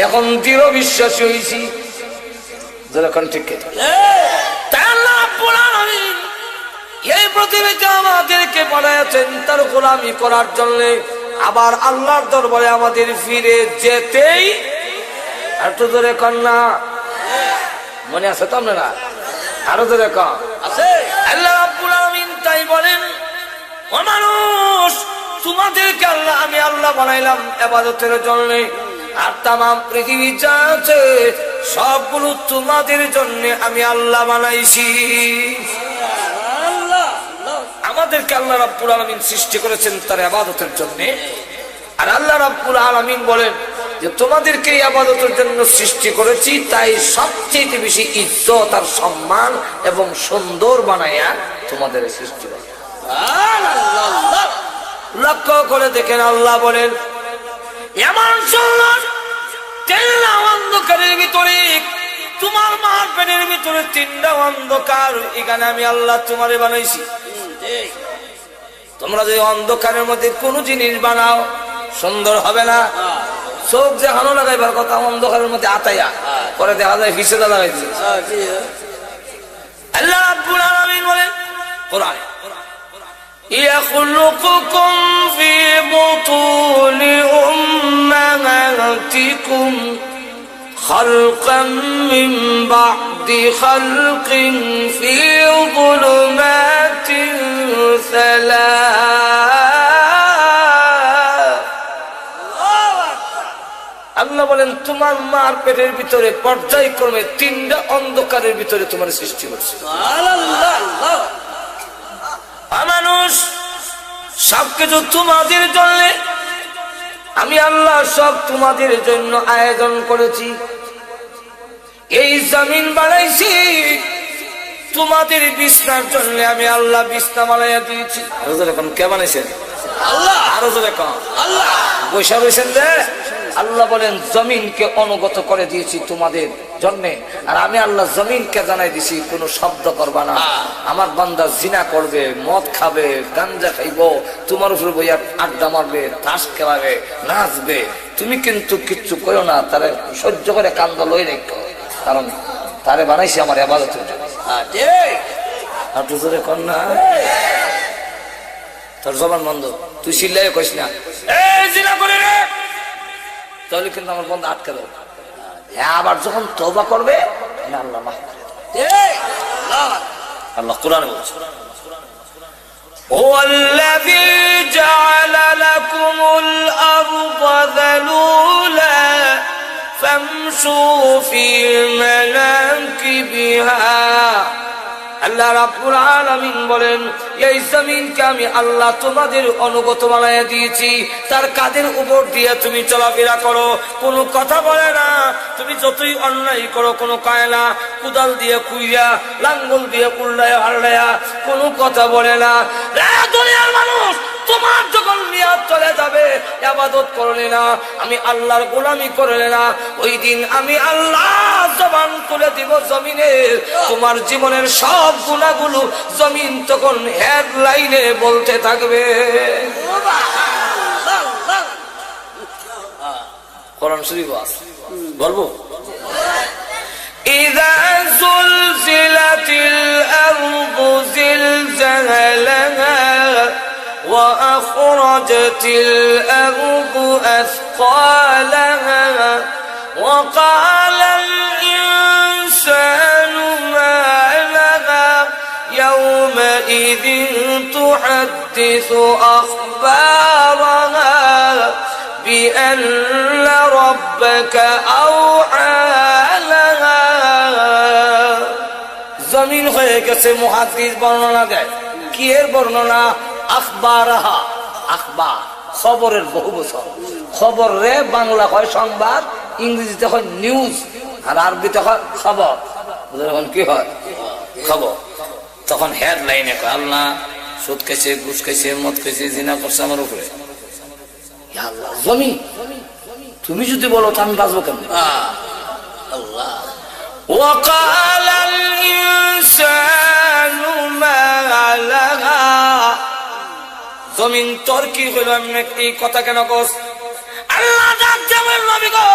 এখন দৃঢ় বিশ্বাসী হয়েছি। যেরকম ঠিক এই পৃথিবীতে আমাদেরকে বানাইছেন তার গোলামি করার জন্য, আবার আল্লাহর দরবারে আমাদের ফিরে যেতেই। একটু ধরে কন্যা মনে আছে তো আপনারা? আরো ধরে কন আছে। আল্লাহ রাব্বুল আলামিন তাই বলেন, ও মানুষ, তোমাদেরকে আমি আল্লাহ বানাইলাম ইবাদতের জন্য, আর তামাম পৃথিবী যা আছে সবগুলো তোমাদের জন্য আমি আল্লাহ বানাইছি। আমাদেরকে আল্লাহ রাব্বুল আলামিন সৃষ্টি করেছেন তার ইবাদতের জন্য, আর আল্লাহ রাব্বুল আলামিন বলেন যে তোমাদেরকে ইবাদতের জন্য সৃষ্টি করেছি, তাই সবচেয়ে বেশি ইজ্জত আর সম্মান এবং সুন্দর বানায়া তোমাদের সৃষ্টি করেছি। লক্ষ্য করে দেখেন, আল্লাহ বলেন এমন সুন্দর তিনটা অন্ধকারের ভিতরে, তোমার মার পেটের ভিতরে তিনটা অন্ধকার, এখানে আমি আল্লাহ তোমারে বানাইছি। তোমরা যদি অন্ধকারের মধ্যে কোন জিনিস বানাও সুন্দর হবে না। চোখ দেখানো লাগাইবার কথা, অন্ধকারের মধ্যে আতাইয়া পরে দেখা যায় ফিসেদা লাগাইছে। আল্লাহ রাব্বুল আলামিন বলেন কোরআনে, يخلقكم في بطون أمهاتكم خلقا من بعد خلق في ظلمات ثلاث। আল্লাহ বলেন তোমার মার পেটের ভিতরে পর্যায়ক্রমে তিনটা অন্ধকারের ভিতরে তোমার সৃষ্টি করছে। মানুষ সবকিছু তোমাদের জন্য, আমি আল্লাহ সব তোমাদের জন্য আয়োজন করেছি। এই জমিন বানাইছি তোমাদের বিছনার জন্য, আমি আল্লাহ বিছনা বানাইয়া দিয়েছি। আরো যখন কে বানাইছেন? আল্লাহ। আরো যখন আল্লাহ বৈশা রয়েছেন যে আল্লাহ বলেন জমিনকে অনুগত করে দিয়েছি তোমাদের জন্য, আর আমি আল্লাহ জমিনকে জানাই দিছি কোনো শব্দ করবা না। আমার বান্দা জিনা করবে, মদ খাবে, গাঞ্জা খাইব, তোমার উপরে বইয়া আড্ডা মারবে, তাস খেলাবে, নাচবে, তুমি কিন্তু কিচ্ছু করো না, তারে সহ্য করে কান্দা লই রেখো, কারণ তারে বানাইছি আমার ইবাদতের জন্য। আর তুই জোরে কর না, তোর জবান বন্ধ, তুই চিল্লাই কইস না এই জিনা করে রে, তাহলে কিন্তু আমার বন্ধু আটকে দেবো। হ্যাঁ, আবার যখন তওবা করবে আল্লাহ মাফ করে দেবে। আল্লাহ কোরআনে বলছে, ওয়াল্লাযী জাআলা লাকুমুল আরদা যালুলা ফামশু ফি মানাকিবিহা। আল্লাহ রাব্বুল আলামিন বলেন এই জমিনকে আমি আল্লাহ তোমাদের অনুগত বানাইয়া দিয়েছি, তার কাদের উপর দিয়ে তুমি চলাফেরা করো, কোনো কথা বলে না। তুমি যতই অন্যায় করো কোনো কায়না, কুদাল দিয়ে কুইয়া, লাঙ্গল দিয়ে উল্লায়া হাল্লায়া, কোনো কথা বলে না। দুনিয়ার মানুষ, তোমার যখন নিয়ত চলে যাবে ইবাদত করলে না, আমি আল্লাহর গোলামি করলে না, ওই দিন আমি আল্লাহ জবান খুলে দিব জমিনের, তোমার জীবনের সব গুনাহগুলো জমিন তখন হেডলাইনে বলতে থাকবে। কোরআন শরীফ বলবো, ইযা যুলজিলাতিল আরদু জিলজালাহা وأخرجت الأرض أثقالها وقال الإنسان ما لها يومئذ تحدث أخبارها بأن ربك أوحى لها। জমিন হয়ে গেছে, মুহাদ্দিস বর্ণনা দেয় কি এর বর্ণনা, আখবারাহা, আখবার খবরের বহু বছর, খবর রে বাংলা হয় সংবাদ, ইংরেজিতে হয় নিউজ, আর আরবিতে হয় খবর। যখন কি হয় খবর, তখন হেডলাইনে কয় আল্লাহ সুদ খাইছে, ঘুষ খাইছে, মদ খাইছে, জিনা করছে আমার উপরে। আল্লাহ জমি তুমি যদি বলো তো আমি বাঁচবো কেমন? আল্লাহ وقال الإنسان ما لها। জমিন তোর কি হইল, এই কথা কেন কস? আল্লাহ ডাক দেবেন নবী গো,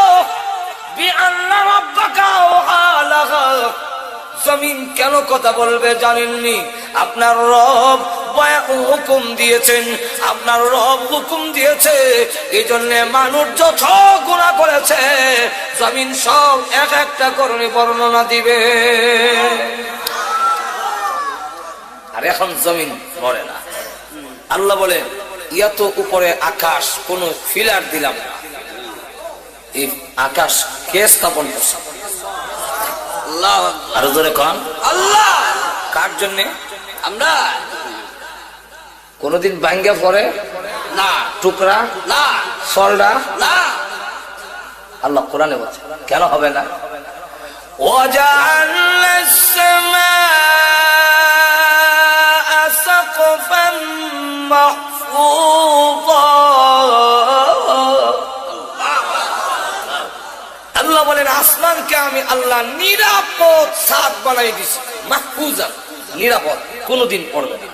বিআন্না রাব্বাকা ওয়ালাহা, জমিন কেন কথা বলবে জানেননি? আপনার রব হুকুম দিয়েছেন, আপনার রব হুকুম দিয়েছে। এই জন্য মানুষ যত গুনাহ করেছে জমিন সব এক একটা করে বর্ণনা দিবে। আর এখন জমিন মরে না। আল্লাহ বলে এত উপরে আকাশ কোন ফিলার দিলাম না, এই আকাশ কে স্থাপন করছে? আল্লাহ। আরো জোরে কোন আল্লাহ। কার জন্য? আমরা। কোনদিন ভাঙ্গা পড়ে না, টুকরা না, সলডা না। আল্লাহ কোরআনে বলছে কেন হবে না? ওয়াজআলনাস সামাআ সাকফান মাহফুযা। আল্লাহ বলেন আসমানকে আমি আল্লাহ নিরাপদ ছাদ বানাই দিছি, মাহফুজা, নিরাপদ, কোনদিন পড়বে না।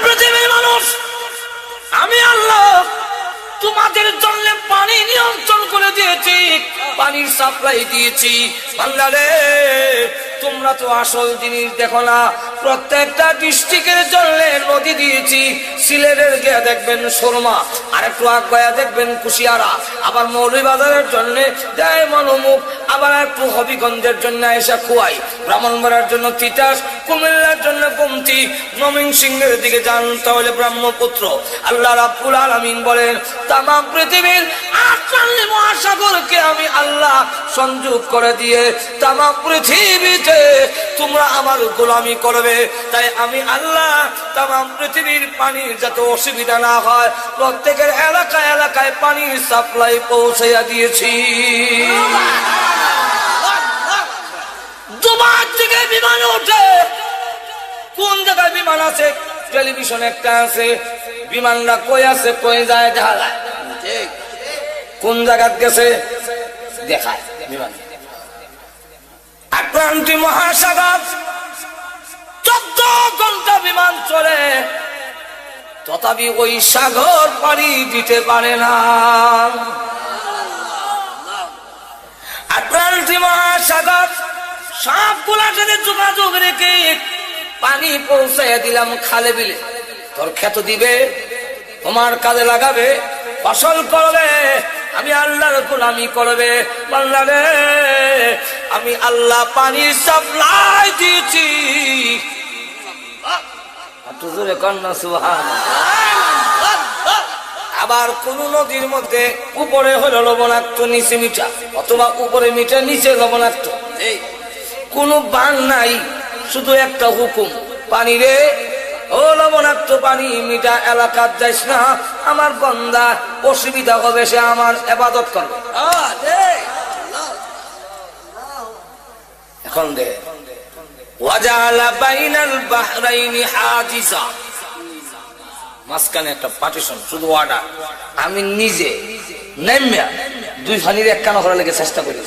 পৃথিবীর মানুষ, আমি আল্লাহ তোমাদের জন্য পানি নিয়ন্ত্রণ করে দিয়েছি, পানির সাপ্লাই দিয়েছি। বাংলারে তোমরা তো আসল জিনিস দেখো না। প্রত্যেকটা ডিস্ট্রিক্টের জন্য নদী দিয়েছি। সিলেটের গিয়ে দেখবেন সুরমা, আর একটু আগায়া দেখবেন কুশিয়ারা, আবার মৌলভীবাজারের জন্য দেয় মনোমুখ, আবার একটু হবিগঞ্জের জন্য এসে খুয়াই, ব্রাহ্মণবাড়ার জন্য তিতাস, কুমিল্লার জন্য কমতি, ময়মনসিংহের দিকে যান তাহলে ব্রহ্মপুত্র। আল্লাহ রাব্বুল আলামিন বলেন তামাম পৃথিবীর 48 মহাসাগরকে আমি আল্লাহ সংযোগ করে দিয়ে তামাম পৃথিবীতে তোমরা আমার গোলামি করবে। তাই আমি আল্লাহ তামাম পৃথিবীর পানির যাতে অসুবিধা না হয় প্রত্যেকের এলাকায় এলাকায় পানির সাপ্লাই পৌঁছাইয়া দিয়েছি। দুবার থেকে বিমান ওঠে, কোন জায়গায় বিমান আছে? টেলিভিশন একটা আছে, বিমানটা কই আছে কই যায় দেখা যায়, ঠিক কোন জায়গায় গেছে দেখায় বিমান। আটলান্টিক মহাসাগর 14 ঘন্টা বিমান চলে, তথাপি ওই সাগর পাড়ি দিতে পারে না। আটলান্টিক মহাসাগর সবগুলার সাথে যোগাযোগ রেখে পানি পৌঁছাইয়া দিলাম খালে বিলে। তোর ক্ষেত দিবে, তোমার কাজে লাগাবে, ফসল করবে, আমি আল্লাহর গোলামি করবে। বাংলারে আমি আল্লাহ পানির সাপ্লাই দিয়েছি। আবার কোন নদীর মধ্যে উপরে হলো লবণাক্ত, নিচে মিঠা, অথবা উপরে মিঠা নিচে লবণাক্ত, কোন বান নাই, শুধু একটা হুকুম, পানি রে ও লবণাক্ত পানি, মিঠা এলাকার যাইস না, আমার বান্দা অসুবিধা হবে, সে আমার ইবাদত করবে। এখন দে ওয়াজালা বাইনাল বাহরাইনি হাজিজা, মাঝখানে একটা পার্টিশন, শুধু অর্ডার। আমি নিজে নেমে দুই ফানির একখানা করার লেগে চেষ্টা করি,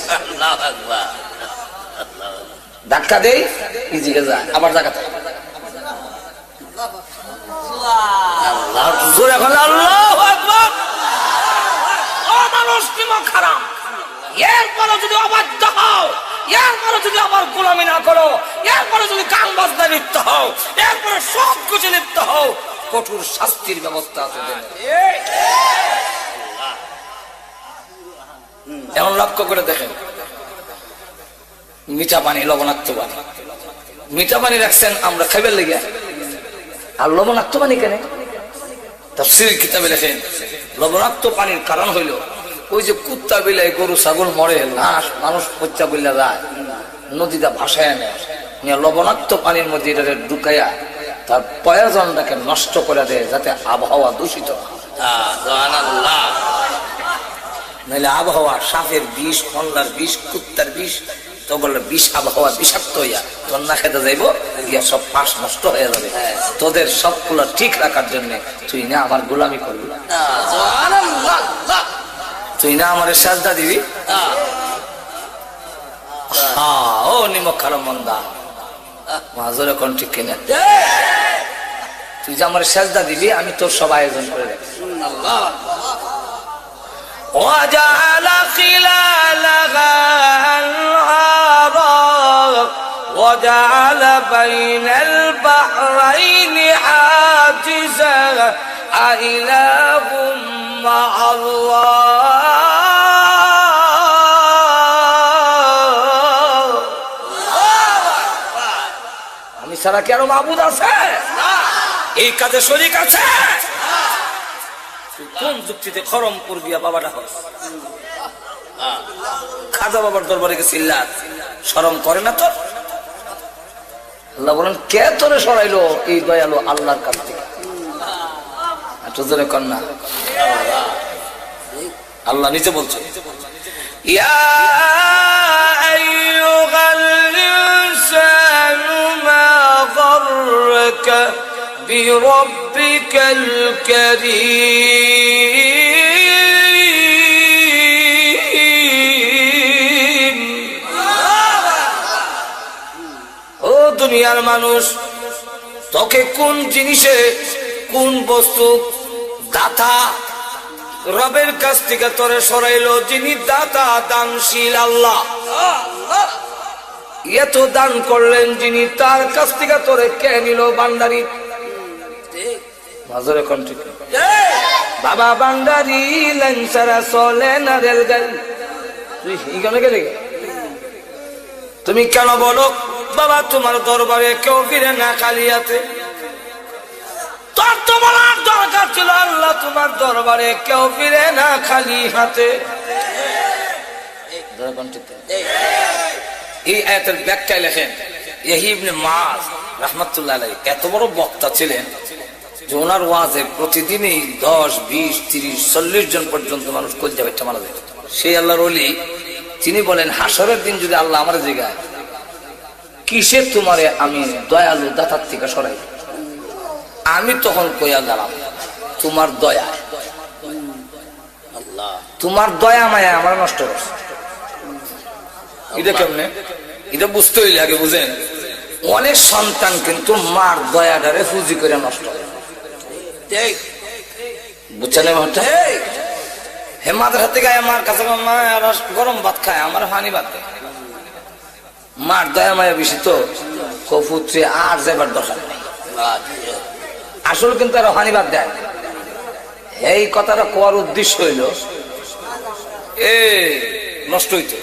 ধাক্কা দেই ইজিকে যায়, আবার জায়গাতে এরপরে যদি অবাধ্য হও, এরপরে যদি আবার গোলামি না করো, এরপরে যদি গান বাজনা লিপ্ত হও, এরপরে সব কিছু লিপ্ত হও, কঠোর শাস্তির ব্যবস্থা আছে। এখন লক্ষ্য করে দেখেন, মিঠা পানি, লবণাক্ত পানি, মিঠা পানি রাখছেন আমরা খাইবার লেগে, আর লবণাক্ত পানি কেন? তাফসীর কিতাবে লেখেন লবণাক্ত পানির কারণ হইল ওই যে কুত্তা বিলাই গরু ছাগল মরে, লাশ মানুষ হত্যা বললে যায়, নদীটা ভাসায় নেয়, লবণাক্ত পানির মধ্যে এটা ঢুকাইয়া তার প্রয়োজনটাকে নষ্ট করে দেয়, যাতে আবহাওয়া দূষিত। নাহলে আবহাওয়া সাপের বিষ, কন্যার বিষ, কুত্তার বিষ, তো বললে বিষ, আবহাওয়া বিষাক্ত হইয়া তোর না খেতে যাইব, গিয়া সব পাশ নষ্ট হয়ে যাবে। তোদের সবগুলো ঠিক রাখার জন্য তুই না আমার গোলামি করবি, তুই না আমার সাজদা দিবি। ও নিমক খারাপ মন্দা মাজরে কোন ঠিক কিনা, তুই যে আমার সাজদা দিবি, আমি তোর সব আয়োজন করে রাখি। وجعل خلالها أنهارا وجعل بين البحرين حاجزا أإله مع الله আমি ছাড়া কি আরো মাবুদ আছে? এই কাজে শরীক আছে? কোন যুক্তিতে খরমপুর দিয়া বাবাটা হয়? খাজা বাবার দরবারে গেছিল্লা, শরম করে না তোর? আল্লাহ বলেন কে তোরে সরাইলো এই দয়ালু আল্লাহর কাছ থেকে? একটু জোরে কর না। আল্লাহ নিচে বলছে ইয়া আইয়ুহাল ইনসানু মা গাররাকা বিরাব্বিকাল কারীম। ও দুনিয়ার মানুষ, তোকে কোন জিনিসে, কোন বস্তু দাতা রবের কাছ থেকে তোরে সরাইলো? যিনি দাতা, দানশীল আল্লাহ। এত দান করলেন যিনি, তার কাছ থেকে তোরে কে নিল? বান্দারি। বাবা বান্দারি ল্যাংসারা চলে না রেলগাড়ি। তুই এখানে গেলে তুমি কেন বলো বাবা তোমার দরবারে কেউ ফিরে না খালি হাতে? তোর তো বলার দরকার ছিল আল্লাহ তোমার দরবারে কেউ ফিরে না খালি হাতে। এই আয়াতের ব্যাখ্যায় লেখেন ইয়াহইয়া ইবনে মুআয রাহমাতুল্লাহ আলাইহি এত বড় বক্তা ছিলেন যে ওনার ওয়াজে প্রতিদিনই 10, 20, 30, 40 জন পর্যন্ত মানুষ কলজা বেটা মারা যেত। সেই আল্লাহর ওলি তিনি বলেন হাসরের দিন যদি আল্লাহ আমার জায়গায় কিসে তোমারে আমি দয়ালু দাতার থেকে সরাই, আমি তখন কইয়া গেলাম তোমার দয়া। আল্লাহ তোমার দয়া মায়া আমার নষ্ট করছে। এটা কেমনে? এটা বুঝতে হইলে আগে বুঝেন, অনেক সন্তান কিন্তু মার দয়াটারে ফুজি করে নষ্ট করে। বুঝছেন? হে মাদের হাতে গায়ে মার কাছে গরম ভাত খায়, আমার পানি ভাত দেয়। মার দয়া মায়া বেশি তো কপুত্রে আর যাবার দরকার নেই। আসলে কিন্তু আর পানি ভাত দেয়। এই কথাটা কোয়ার উদ্দেশ্য হইল এ নষ্ট হইতো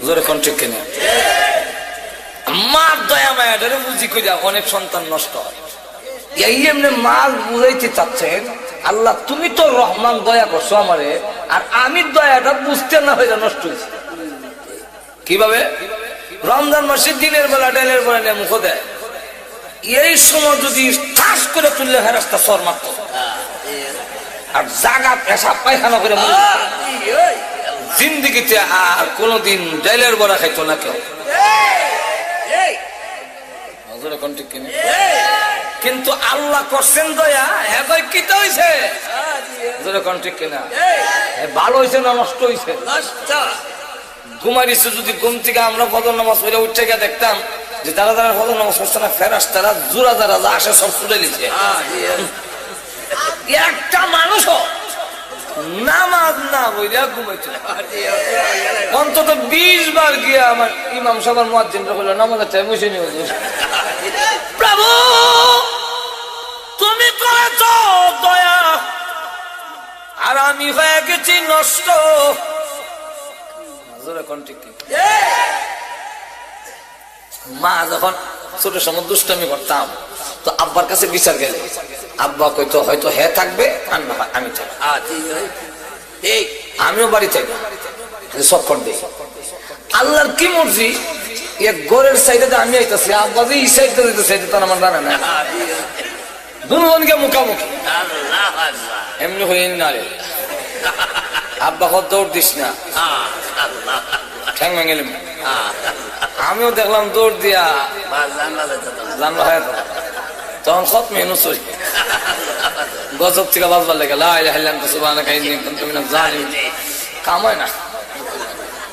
জোরে কন্ট্রিক কেন মার দয়া মায়াটারে বুঝি কইরা অনেক সন্তান নষ্ট হয়। এই এমনি মাল বুঝাইতে চাচ্ছেন আল্লাহ তুমি তো রহমান দয়া করছো আমারে, আর আমি দয়াটা বুঝতে না হয়ে নষ্ট হয়েছে। কিভাবে? রমজান মাসে দিনের বেলা ডালের বেলা মুখ দেয়, এই সময় যদি ঠাস করে তুললে ফেরেশতা সর মারত, আর জাগা পেশাব পায়খানা করে জিন্দিগিতে আর কোনদিন ডালের বড়া খাইতো না কেউ। কিন্তু আল্লাহ করছেন দয়া, হ্যাঁ কি তো হয়েছে? ভালো হয়েছে না নষ্ট হয়েছে? ঘুমাইছে যদি ঘুম থেকে আমরা ফজর নামাজ পড়ে উঠে গিয়ে দেখতাম যে যারা যারা ফজর নামাজ পড়ছে না ফেরেশতারা জোড়া যারা যা আসে সব তুলে নিচ্ছে। একটা মানুষও নামাজ না বইরা ঘুমাইছে। অন্তত 20 বার গিয়া আমার ইমাম সাহেবের মুয়াজ্জিনরা কইলো নামাজের টাইম হইছে নি? প্রভু তুমি করেছো দয়া, আর আমি হয়ে গেছি নষ্ট। মা যখন ছোট সময় দুষ্টামি করতাম তো আব্বার কাছে বিচার গেলে আব্বা কইতো হয়তো হে থাকবে আর না আমি থাকবো, আমিও বাড়ি থাকবো চক্কর দিই। আল্লাহর কি মর্জি, এক গোরের সাইডে আমি আইতাছি, আব্বা যে এই সাইডে দিতেছে তার আমার জানা না। দুজনকে মুখামুখি এমনি হয়ে না রে আব্বা কত দৌড় দিস না, ঠ্যাং ভেঙে নিবি। আমিও দেখলাম দৌড় দিয়া জানলা হয় তখন সব মেনু চলি গজব থেকে বাজবার লেগে কামায় না।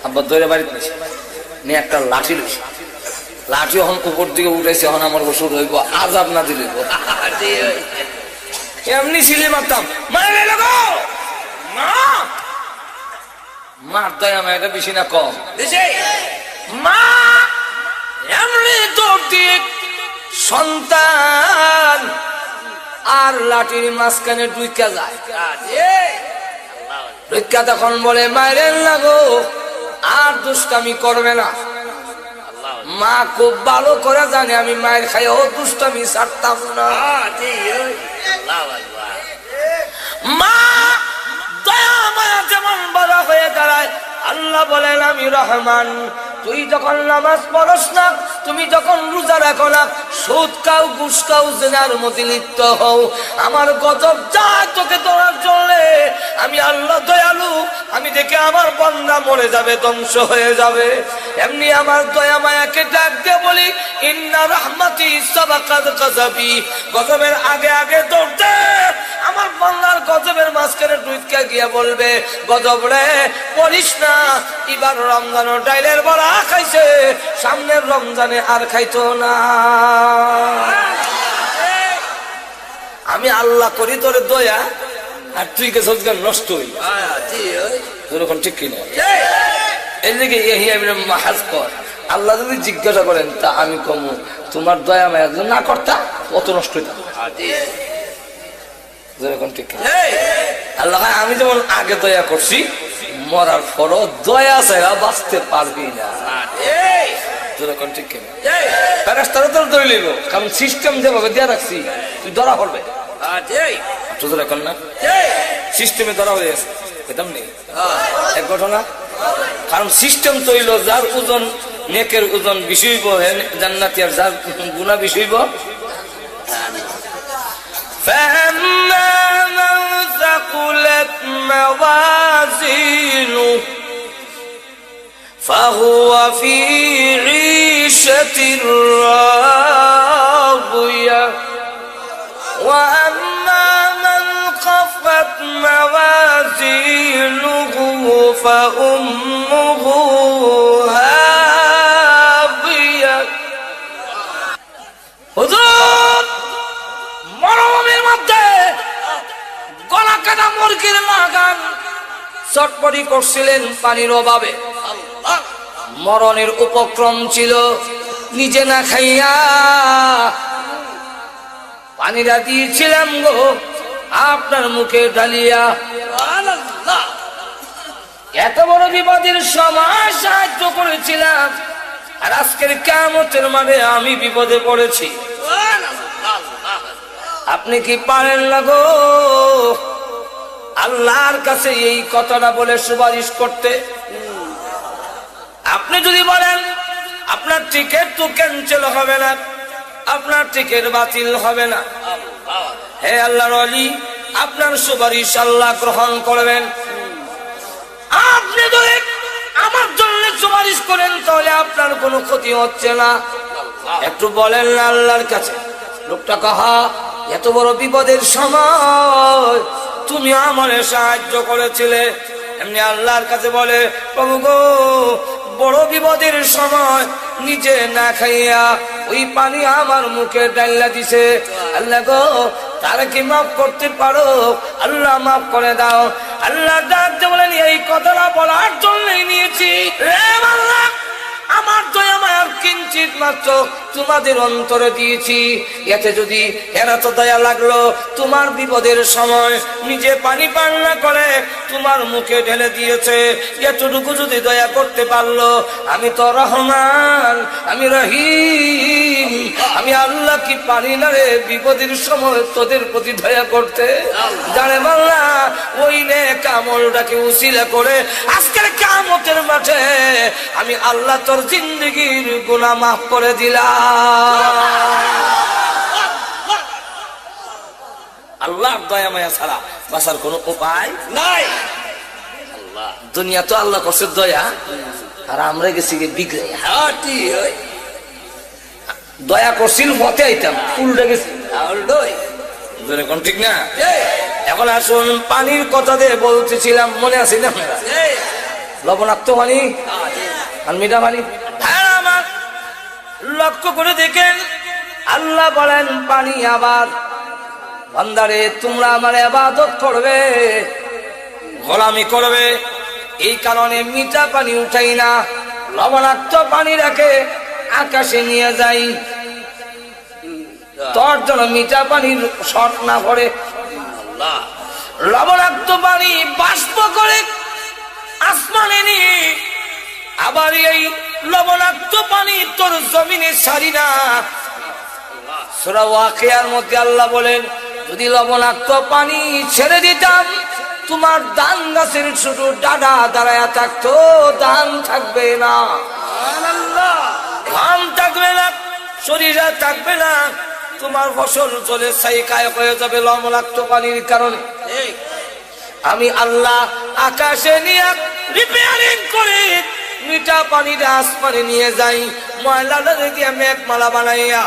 আব্বা দৌড়ে বাড়িতে নিয়েছে নিয়ে একটা লাঠি লইছে, লাঠি এখন উপর দিকে উঠেছে, এখন আমার বসে রইব আজাব না দিলে এমনি সিলি মারতাম মার দয়া মায়াটা বেশি না কম? মা এমনি দৌড় দিয়ে সন্তান আর লাঠির মাঝখানে ঢুইকা যায়। ঢুইকা তখন বলে মায়ের লাগো, আর দুষ্টামি করবে না। মা খুব ভালো করে জানে আমি মায়ের খাইও দুষ্টামি ছাড়তাম না। মা দয়া মায়া যেমন বড় হয়ে দাঁড়ায়, আল্লাহ বলেন আমি রহমান। তুই যখন নামাজ পড়স না, তুমি যখন রোজা রাখো না, সুদ খাও, ঘুষ খাও, জিনার মধ্যে লিপ্ত হও, আমার গজব যায় তোকে ধরার জন্য। আমি আল্লাহ দয়ালু, আমি দেখে আমার বান্দা মরে যাবে, ধ্বংস হয়ে যাবে। এমনি আমার দয়া মায়াকে ডাক দিয়ে বলি ইন্না রাহমাতি সাবাকাত গাযাবি, গজবের আগে আগে দৌড়তে আমার বান্দার গজবের মাঝখানে ঢুইকা গিয়া বলবে গজব রে পড়িস না, এবার রমজানও ডাইলের বড়া খাইছে, সামনের রমজানে আর খাইতো না। আমি আল্লাহ করি তোর দয়া, আর তুই কে সজগান নষ্ট হই তোরকম ঠিক কিনা? এদিকে মাহাজ কর। আল্লাহ যদি জিজ্ঞাসা করেন তা আমি কমু তোমার দয়া মায়া না করতা কত নষ্ট হইতাম। আল্লাহ আমি যেমন আগে দয়া করছি, মরার পরও দয়া ছাড়া বাঁচতে পারবি না। ধরে লইব, কারণ সিস্টেম যেভাবে দেওয়া রাখছি তুই ধরা পড়বে না। সিস্টেমে ধরা হয়ে গেছে এক ঘটনা, কারণ সিস্টেম তৈল যার ওজন নেকের ওজন বেশি হইব জান্নাতি, আর যার গুনাহ বেশি হইব। فأما من ثقلت موازينه فهو في عيشة راضية وأما من خفت موازينه فأمه هاوية। হুজুর মরুভূমির মধ্যে গলা কাটা মুরগির লাগান চটপটি করছিলেন পানির অভাবে, মরণের উপক্রম ছিল, নিজে না খাইয়া পানিটা দিয়েছিলাম গো আপনার মুখে ঢালিয়া। এত বড় বিপদের সময় সাহায্য করেছিলাম, আর আজকের কিয়ামতের মাঠে আমি বিপদে পড়েছি, আপনি কি পারেন না গো আল্লাহর কাছে এই কথাটা বলে সুপারিশ করতে? আপনি যদি বলেন আপনার টিকিট তো ক্যান্সেল হবে না, আপনার টিকিট বাতিল হবে না, হে আল্লাহর ওলি আপনার সুপারিশ আল্লাহ গ্রহণ করবেন। আপনি যদি আমার জন্য সুপারিশ করেন তাহলে আপনার কোনো ক্ষতি হচ্ছে না, একটু বলেন না আল্লাহর কাছে। লোকটা কাহা এত বড় বিপদের সময় তুমি আমারে সাহায্য করেছিলে, এমনি আল্লাহর কাছে বলে প্রভু গো বড় বিপদের সময় নিজে না খাইয়া ওই পানি আমার মুখে ডাইলা দিছে, আল্লাহ গো তারা কি মাফ করতে পারো? আল্লাহ মাফ করে দাও। আল্লাহ ডাকতে বলেন এই কথাটা বলার জন্যই নিয়েছি রে আল্লাহ, আমার দয়া মায়ার কিঞ্চিত মাত্র তোমাদের অন্তরে দিয়েছি, এতে যদি এরা তো দয়া লাগলো তোমার বিপদের সময় নিজে পানি পান না করে তোমার মুখে ঢেলে দিয়েছে, এতটুকু যদি দয়া করতে পারলো, আমি তো রহমান, আমি রহিম, আমি আল্লাহ কি পারি না রে বিপদের সময় তোদের প্রতি দয়া করতে? জানে বাংলা ওই নেক আমলটাকে উসিলা করে আজকের কিয়ামতের মাঠে আমি আল্লাহ তোর জিন্দেগির গুনাহ মাফ করে দিলাম। আল্লাহর দয়া মায়া ছাড়া বাঁচার কোনো উপায় নাই। দুনিয়া তো আল্লাহ করছে দয়া, আর আমরা গেছি বিগড়ে। দয়া করছিল মতে আইতাম, উল্টে গেছি ঠিক না? এখন আসুন পানির কথা দিয়ে বলতেছিলাম, মনে আছে না? লবণাক্ত পানি আর মিঠা পানি। হ্যাঁ আমার লক্ষ্য করে দেখেন আল্লাহ বলেন পানি আবার বান্দারে তোমরা আমার ইবাদত করবে, গোলামি করবে, এই কারণে মিঠা পানি উঠাই না, লবণাক্ত পানি রাখে আকাশে নিয়ে যাই, তোর জন্য মিঠা পানির শর্ট না পড়ে। লবণাক্ত পানি বাষ্প করে আসমানে নিয়ে আবার এই লবণাক্ত পানি তোর জমিনে ছাড়ি না। সূরা ওয়াকিয়ার মধ্যে আল্লাহ বলেন, যদি লবণাক্ত পানি ছেড়ে দিতাম তোমার ধান গাছের শুধু ডাডা দাঁড়ায়া থাকতো, ধান থাকবে না, ধান থাকবে না, শরীরে থাকবে না, তোমার ফসল চলে ছাইকায় হয়ে যাবে লবণাক্ত পানির কারণে। আমি আল্লাহ আকাশে নিয়ে রিপেয়ারিং করে মিঠা পানিটা আসমানে নিয়ে যাই, ময়লাটা দিয়ে মেঘমালা বানাইয়া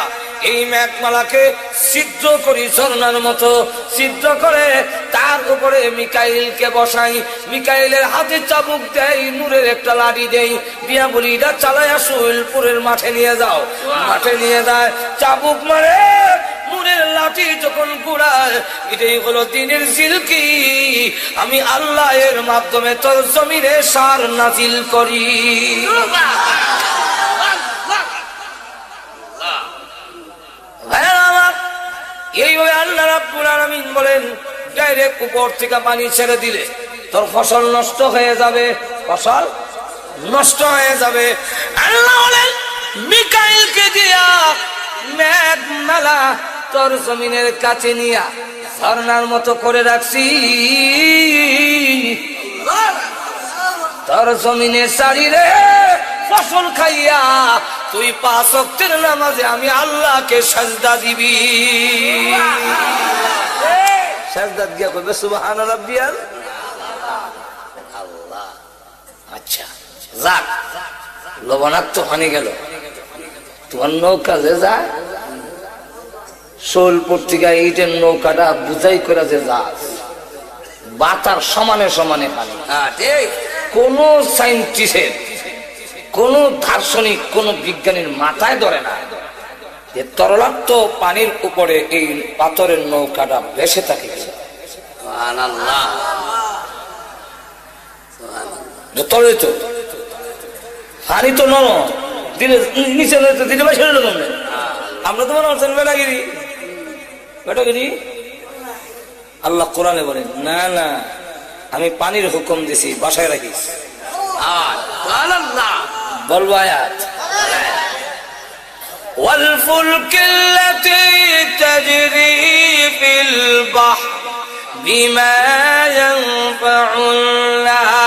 এই মেঘমালাকে ছিদ্র করি, ঝর্ণার মতো ছিদ্র করে তার উপরে মিকাইলকে বসাই, মিকাইলের হাতে চাবুক দেয়, নূরের একটা লাঠি দেই, দিয়া বলি এটা চালাইয়া সুইলপুরের মাঠে নিয়ে যাও। মাঠে নিয়ে যায়, চাবুক মারে, নূরের লাঠি যখন ঘুরায়, এটাই হলো দিনের জিলকি। আমি আল্লাহ এর মাধ্যমে তোর জমিনে সার নাজিল করি। এইভাবে আল্লাহ রাব্বুল আলামিন বলেন, ডাইরেক্ট উপর থেকে পানি ছেড়ে দিলে তোর ফসল নষ্ট হয়ে যাবে, ফসল নষ্ট হয়ে যাবে। আল্লাহ বলেন, মিকাইলকে দিয়া মেঘমালা তোর জমিনের কাছে নিয়া ঝর্ণার মতো করে রাখছি, তোর জমিনে সারিরে ফসল খাইয়া তুই 5 ওয়াক্তের নামাজে আমি আল্লাহকে সাজদা দিবি। সাজদা দিয়া কইবে সুবহান রাব্বিয়াল আল্লাহ। আচ্ছা যাক, লবণাক্ত পানি গেল, তোমার নৌকা যে যায় শোলপুর থেকে এইটার নৌকাটা বুঝাই করে যে যায় বাতার সমানে সমানে পানি। কোন সাইন্টিস্টের, কোন দার্শনিক, কোন বিজ্ঞানীর মাথায় ধরে না যে তরলাক্ত পানির উপরে এই পাথরের নৌকাটা ভেসে থাকে। তরলিত পানি তো নরম, দিলে নিচে দিলে ভাই ছেড়ে দেবেন। আমরা তো মনে হচ্ছেন বেটাগিরি, বেটাগিরি। আল্লাহ কোরআনে বলেন, না না, আমি পানির হুকুম দিছি, বাসায় রাখিস। বলবো আয়াত, والفلك التي تجري في البحر بما ينفع الناس।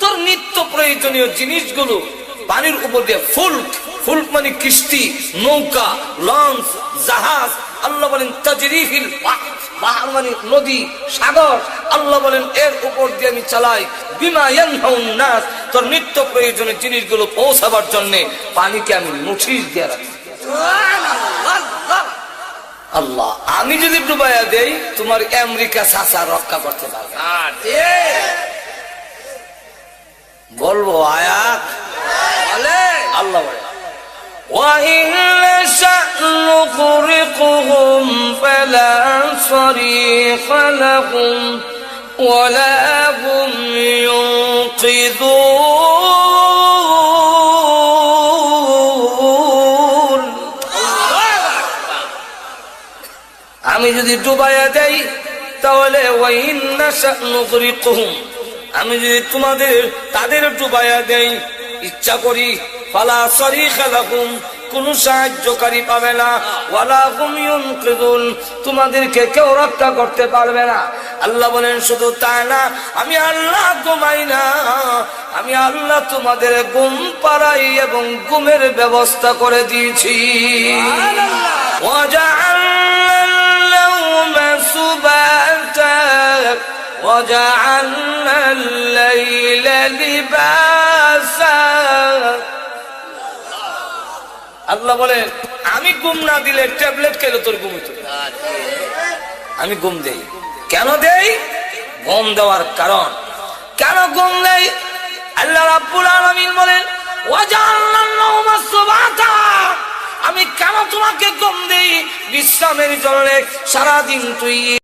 তোর নিত্য প্রয়োজনীয় জিনিসগুলো পানির উপর দিয়ে, ফুলক, ফুলক মানে কিস্তি, নৌকা, লঞ্চ, জাহাজ। আল্লাহ বলেন তাজরি ফিল বাহর, বাহর মানে নদী, সাগর। আল্লাহ বলেন এর উপর দিয়ে আমি চালাই, বিমা ইয়ানফাউন নাস, তোর নিত্য প্রয়োজনীয় জিনিসগুলো পৌঁছাবার জন্য পানিকে আমি নোটিশ দিয়ে রাখি। আল্লাহ, আমি যদি ডুবাইয়া দেই তোমার আমেরিকা চাচা রক্ষা করতে পারবে। বলবো আয়াত, আল্লাহ বলে وَإِنْ نَشَأْ نُغْرِقْهُمْ فَلَا صَرِيخَ لَهُمْ وَلَا هُمْ يُنْقِذُونَ। আমি যদি ডুবাইয়া দেই তাহলে وَإِنْ نَشَأْ نُغْرِقْهُمْ, আমি যদি তাদের ডুবাইয়া দেই ইচ্ছা করি, ফালা সরিখা লাহুম, কোন সাহায্যকারী পাবে না, ওয়ালা হুম ইউনকিযুন, তোমাদেরকে কেউ রক্ষা করতে পারবে না। আল্লাহ বলেন শুধু তাই না, আমি আল্লাহ ঘুমাই না, আমি আল্লাহ তোমাদের ঘুম পাড়াই এবং ঘুমের ব্যবস্থা করে দিয়েছি। ওয়াজআলনা আল-নাওমা সুবাতা ওয়াজআলনা আল-লাইলা লিবাসা। আল্লাহ বলেন আমি ঘুম না দিলে ট্যাবলেট খেলে তোর ঘুম হতো। আমি ঘুম দেই, কেন দেই? ঘুম দেওয়ার কারণ, কেন ঘুম দেই? আল্লাহ রাব্বুল আলামিন বলেন ওয়াজআলনা আন-নাওমা সুবাতা, আমি কেন তোমাকে ঘুম দেই? ইসলামের জন্য সারাদিন তুই